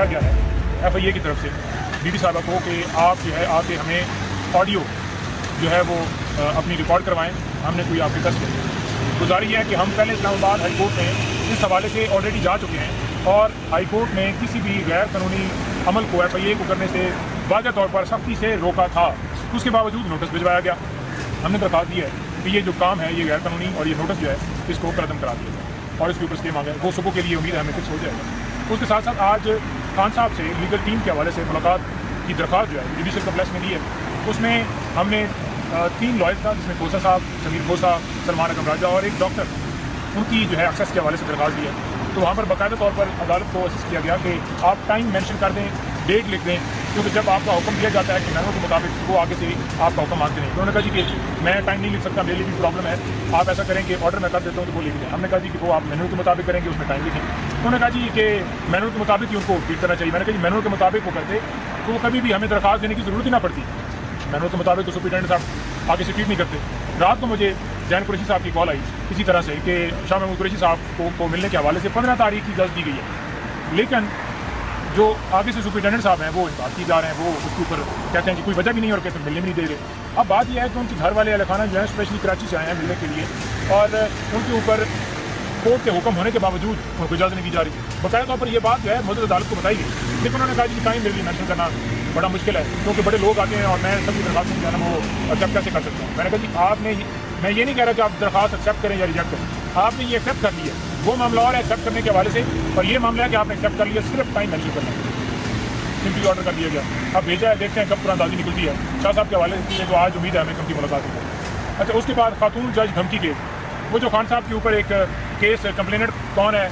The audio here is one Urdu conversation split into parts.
بتایا گیا ہے FIA کی طرف سے BB صاحبہ کو کہ آپ جو ہے آ کے ہمیں آڈیو جو ہے وہ اپنی ریکارڈ کروائیں، ہم نے کوئی آپ کی ٹیسٹ کیا۔ گزارش یہ ہے کہ ہم پہلے اسلام آباد ہائی کورٹ میں اس حوالے سے آلریڈی جا چکے ہیں اور ہائی کورٹ نے کسی بھی غیر قانونی عمل کو FIA کو کرنے سے واضح طور پر سختی سے روکا تھا، اس کے باوجود نوٹس بھجوایا گیا۔ ہم نے درخواست دی ہے کہ یہ جو کام ہے یہ غیر قانونی اور یہ نوٹس جو ہے اس کو قدم کرا دیا جائے اور اس کے اوپر اسٹے مانگا ہے، وہ صبح کے لیے امید ہے ہمیں فکس ہو جائے گا۔ اس کے ساتھ ساتھ آج خان صاحب سے لیگل ٹیم کے حوالے سے ملاقات کی درخواست جو ہے جوڈیشل کمپلیکس میں دی ہے، اس میں ہم نے 3 لائرز کا جس میں کھوسا صاحب، سمیر کھوسا، سلمان اکرم راجہ اور ایک ڈاکٹر، ان کی جو ہے ایکسیس کے حوالے سے درخواست دی ہے۔ تو وہاں پر باقاعدہ طور پر عدالت کو اسسٹ کیا گیا کہ آپ ٹائم مینشن کر دیں، ڈیٹ لکھ دیں، کیونکہ جب آپ کا حکم دیا جاتا ہے کہ مینو کے مطابق وہ آگے سے آپ کا حکم مانتے نہیں۔ انہوں نے کہا جی کہ میں ٹائم نہیں لکھ سکتا، میرے لیے بھی پرابلم ہے، آپ ایسا کریں کہ آرڈر میں کر دیتا ہوں تو وہ لکھ دیں۔ ہم نے کہا جی کہ وہ آپ مینو کے مطابق کریں گے، اس میں ٹائم لکھیں۔ انہوں نے کہا جی کہ مینو کے مطابق ہی ان کو ٹریٹ کرنا چاہیے۔ میں نے کہا جی مینو کے مطابق وہ کرتے تو کبھی بھی ہمیں درخواست دینے کی ضرورت ہی نہ پڑتی، مینو کے مطابق تو سپرنٹینڈنٹ صاحب آگے سے ٹریٹ نہیں کرتے۔ رات کو مجھے زین قریشی صاحب کی کال آئی اسی طرح سے کہ شاہ محمود قریشی صاحب کو ملنے کے حوالے سے 15 تاریخ کی اجازت دی گئی ہے، لیکن جو آگے سے سپرنٹینڈنٹ صاحب ہیں وہ اس بات کی جا رہے ہیں، وہ اس کے اوپر کہتے ہیں کہ کوئی وجہ بھی نہیں اور کہتے ہیں ملنے بھی نہیں دے رہے۔ اب بات یہ ہے کہ ان کے گھر والے اہل خانہ جو ہیں اسپیشلی کراچی سے آئے ہیں ملنے کے لیے اور ان کے اوپر کورٹ کے حکم ہونے کے باوجود ان کو اجازت نہیں دی جا رہی۔ باقاعدہ طور پر یہ بات جو ہے معزز عدالت کو بتائی گئی، لیکن انہوں نے کہا جی ٹائم میرے لیے مینشن کرنا بڑا مشکل ہے کیونکہ بڑے لوگ آتے ہیں اور میں سب کی درخواست جو ہے نا وہ ایکسیپٹ کیسے کر سکتا ہوں۔ میں نے کہا جی آپ نے، میں یہ نہیں کہہ رہا کہ آپ درخواست ایکسیپٹ کریں یا ریجیکٹ کریں، آپ نے یہ ایکسیپٹ کر لی ہے، وہ معاملہ اور ہے ایکسیپٹ کرنے کے حوالے سے، اور یہ معاملہ ہے کہ آپ نے ایکسیپٹ کر لیا، صرف ٹائم مینشن کرنا ہے، سمپلی آرڈر کر دیا گیا۔ اب بھیجا ہے، دیکھتے ہیں کب قرآن اندازی نکلتی ہے شاہ صاحب کے حوالے سے، جو آج امید ہے ہمیں کم کی ملاقات ہوگی۔ اچھا اس کے بعد خاتون جج دھمکی کے وہ جو خان صاحب کے اوپر ایک کیس کمپلینٹ کون ہے،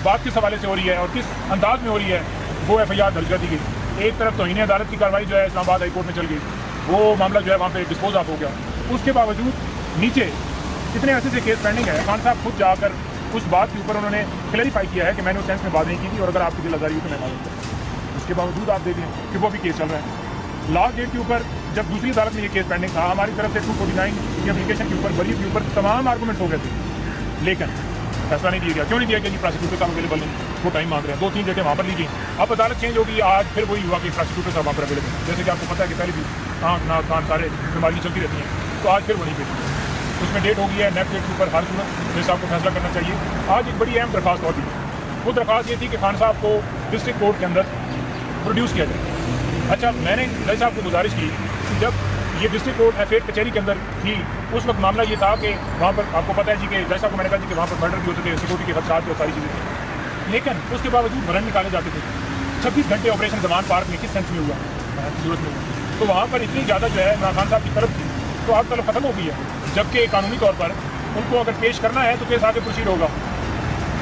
بات کس حوالے سے ہو رہی ہے اور کس انداز میں ہو رہی ہے، وہ FIR درج کر دی گئی۔ ایک طرف توہین عدالت کی کارروائی جو ہے اسلام آباد ہائی کورٹ میں چل گئی، وہ معاملہ جو ہے وہاں پہ ڈسپوز آف ہو گیا۔ اس کے باوجود نیچے اتنے عرصے سے کیس پینڈنگ ہے، خان صاحب خود جا کر اس بات کے اوپر انہوں نے کلیریفائی کیا ہے کہ میں نے اس سینس میں بات نہیں کی تھی اور اگر آپ کی دل آزاری ہو تو میں معلوم کروں۔ اس کے باوجود آپ دیکھیں کہ وہ بھی کیس چل رہا ہے۔ لاسٹ ڈیٹ کے اوپر جب دوسری عدالت میں یہ کیس پینڈنگ تھا، ہماری طرف سے 249 کی اپلیکیشن کے اوپر بری کے اوپر تمام آرگومنٹس ہو گئے تھے، لیکن فیصلہ نہیں دیا گیا۔ کیوں نہیں دیا گیا؟ جی پراسیکیوٹر صاحب اویلیبل نہیں، وہ ٹائم مانگ رہے ہیں، 2-3 ڈیٹیں وہاں پر لی گئی۔ اب عدالت چینج ہوگی، آج پھر وہی ہوا کہ پراسیکیوٹر صاحب وہاں پر اویلیبل ہیں، جیسے کہ آپ کو پتہ ہے کہ پہلے بھی آنکھ ناک کان سارے بیماریاں چلتی رہتی ہیں، تو آج پھر وہیں پہ اس میں ڈیٹ ہو گئی ہے، نیکسٹ ڈیٹ کے اوپر ہر صورت جیسے آپ کو فیصلہ کرنا چاہیے۔ آج ایک بڑی اہم درخواست اور تھی، وہ درخواست یہ تھی کہ خان صاحب کو ڈسٹرکٹ کورٹ کے اندر پروڈیوس کیا جائے۔ اچھا میں نے جج صاحب کو گزارش کی کہ جب یہ ڈسٹرکٹ کورٹ F8 کچہری کے اندر تھی، اس وقت معاملہ یہ تھا کہ وہاں پر آپ کو پتہ ہے جی کہ جج صاحب کو میں نے کہا جی کہ وہاں پر مرڈر بھی ہوتے تھے، سیکورٹی کے خدشات اور ساری چیزیں تھیں، لیکن اس کے باوجود وارنٹ نکالے جاتے تھے۔ 26 گھنٹے آپریشن زمان پارک میں کس سینس میں ہوا، ضرورت میں ہوا، تو وہاں پر اتنی زیادہ جو ہے عمران خان صاحب کی طرف تھی، تو اب طلب ختم ہو گئی ہے، جبکہ قانونی طور پر ان کو اگر پیش کرنا ہے تو کیس آگے پروسیڈ ہوگا۔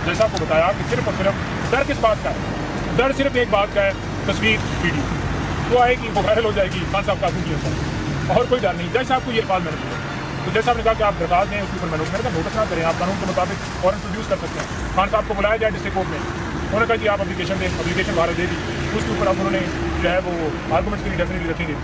جج صاحب کو بتایا کہ صرف اور صرف ڈر کس بات کا ہے، ڈر صرف ایک بات کا ہے، تصویر ویڈیو وہ آئے گی، وہ وائرل ہو جائے گی، خان صاحب کا نہیں ہوتا اور کوئی ڈر نہیں۔ جج صاحب کو یہ الفاظ میں نے دیا، تو جج صاحب نے کہا کہ آپ درخواست دیں، اس کے اوپر میں نے کہا نوٹس نہ کریں، آپ قانون کے مطابق فوراً پروڈیوس کر سکتے ہیں۔ خان صاحب کو بلایا جائے ڈسٹرکٹ کورٹ میں، انہوں نے کہا جی آپ اپلیکیشن دیں، اپلیکیشن باہر دے دی، اس کے اوپر اب انہوں نے جو ہے وہ آرگومنٹس کے لیے ڈیفینیٹلی رکھیں گے۔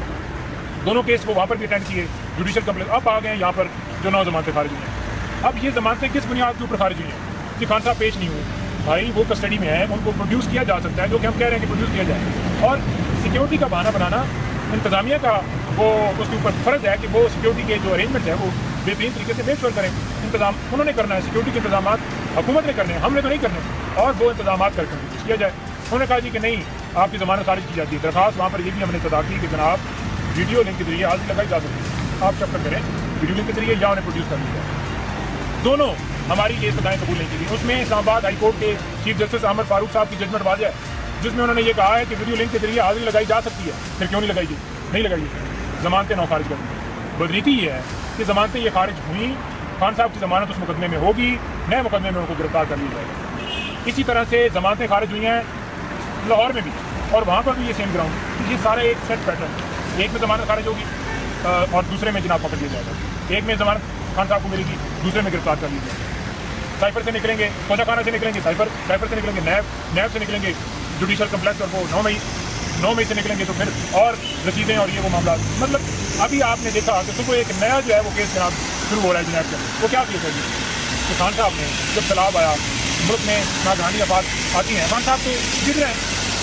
دونوں کیس وہ وہاں پر بھی اٹینڈ کیے، جوڈیشل کمپلیکس اب آ گئے ہیں یہاں پر جو 9 ضمانتیں خارج ہوئی ہیں۔ اب یہ ضمانتیں کس بنیاد کے اوپر خارج ہوئی ہیں کہ خان صاحب پیش نہیں ہوئے؟ بھائی وہ کسٹڈی میں ہیں، ان کو پروڈیوس کیا جا سکتا ہے، جو کہ ہم کہہ رہے ہیں کہ پروڈیوس کیا جائے، اور سیکیورٹی کا بہانہ بنانا انتظامیہ کا وہ اس کے اوپر فرض ہے کہ وہ سیکیورٹی کے جو ارینجمنٹس ہیں وہ بہترین طریقے سے میک شور کریں۔ انتظام انہوں نے کرنا ہے، سیکیورٹی کے انتظامات حکومت نے کرنے ہیں، ہم نے تو نہیں کرنے، اور وہ انتظامات کر کے کیا جائے۔ انہوں نے کہا جی کہ نہیں آپ کی ضمانت خارج کی جاتی ہے۔ درخواست وہاں پر یہ بھی ہم نے صدا کی کہ جناب ویڈیو لنک کے ذریعے حاضری لگائی جا سکتی ہے، آپ شفٹ کریں ویڈیو لنک کے ذریعے یا انہیں پروڈیوس کر لیا جائے۔ دونوں ہماری یہ سزائیں قبول نہیں کی تھیں۔ اس میں اسلام آباد ہائی کورٹ کے چیف جسٹس احمد فاروق صاحب کی ججمنٹ واضح ہے، جس میں انہوں نے یہ کہا ہے کہ ویڈیو لنک کے ذریعے حاضری لگائی جا سکتی ہے، پھر کیوں نہیں لگائی گئی؟ نہیں لگائی گئی، ضمانتیں نو خارج کر دی۔ بدریتی یہ ہے کہ ضمانتیں یہ خارج ہوئیں، خان صاحب کی ضمانت اس مقدمے میں ہوگی، نئے مقدمے میں ان کو گرفتار کر لیا جائے گا۔ اسی طرح سے ضمانتیں خارج ہوئی ہیں لاہور میں بھی، اور وہاں پر بھی یہ سیم گراؤنڈ، یہ سارا ایک سیٹ پیٹرن، ایک میں ضمانت خارج ہوگی اور دوسرے میں جناب پکڑ لیا جائے گا، ایک میں ضمانت خان صاحب کو ملے گی، دوسرے میں گرفتار کر لیا جائے گا۔ سائفر سے نکلیں گے، کوچہ خانہ سے نکلیں گے سائفر سے نکلیں گے نیب سے نکلیں گے جوڈیشل کمپلیکس، اور وہ 9 مئی سے نکلیں گے تو پھر اور رسیدیں اور یہ وہ معاملات۔ مطلب ابھی آپ نے دیکھا کہ صبح ایک نیا جو ہے وہ کیس جناب شروع ہو رہا ہے جناب کا، وہ کیا کیا چاہیے کہ خان صاحب نے جب سیلاب آیا، ملک میں ناگہانی آفات آتی ہیں، خان صاحب تو گر رہے ہیں،